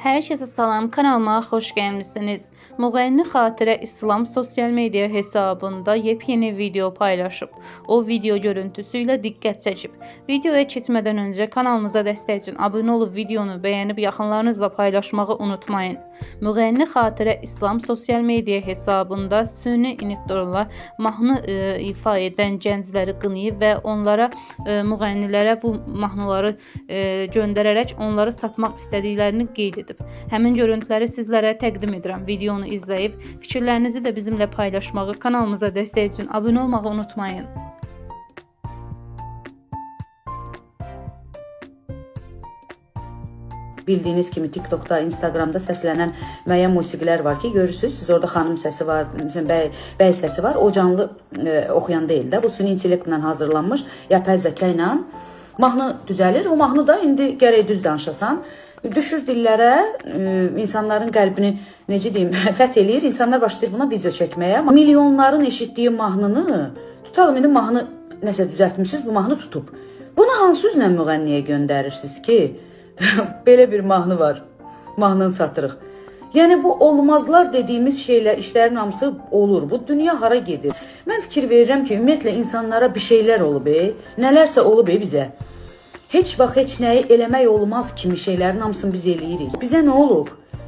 Herkese salam, kanalıma hoş gəlmisiniz. Müğənni Xatirə İslam sosial media hesabında yepyeni video paylaşıb. O video görüntüsü ilə diqqət çəkib. Videoya keçmədən öncə kanalımıza dəstək üçün abunə olub videonu bəyənib yaxınlarınızla paylaşmağı unutmayın. Müğənni Xatirə İslam sosial media hesabında süni inektorla mahnı ifa edən gəncləri qınayıb və onlara müğənnilərə bu mahnıları göndərərək onları satmaq istədiklərini qeyd edib. Həmin görüntüləri sizlərə təqdim edirəm. Videonu izləyib fikirlərinizi də bizimlə paylaşmağı, kanalımıza dəstək üçün abunə olmağı unutmayın. Bildiyiniz kimi TikTokda, Instagramda səslənən müəyyən musiqilər var ki, görürsünüz, siz orada xanım səsi var, bəy səsi var. O canlı oxuyan deyil də, bu süni intellektlə hazırlanmış yapay zəka ilə mahnı düzəlir. O mahnı da indi gərək düz danışasan. Düşür dillərə, insanların qəlbini, necə deyim, fəth eləyir. İnsanlar başlayır buna video çəkməyə. Milyonların eşitdiyi mahnını, tutalım indi mahnı nəsə düzəltmişsiniz, bu mahnı tutub. Bunu hansı üzlə müğənniyə göndərirsiniz ki, belə bir mahnı var, mahnını satırıq. Yəni bu olmazlar dediyimiz şeylər, işlərin hamısı olur. Bu dünya hara gedir? Mən fikir verirəm ki, ümumiyyətlə insanlara bir şeylər olub, nələrsə olub bizə. Heç vaxt heç nəyi eləmək olmaz kimi şeylərin hamısını biz eləyirik. Bizə nə olub?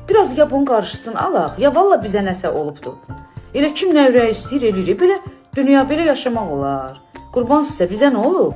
Biraz ya bunun qarşısını alaq, ya valla bizə nəsə olubdur. Elə kim nə ürək istəyir, eləyirik. Belə dünya belə yaşamaq olar. Qurban sizə, bizə nə olub?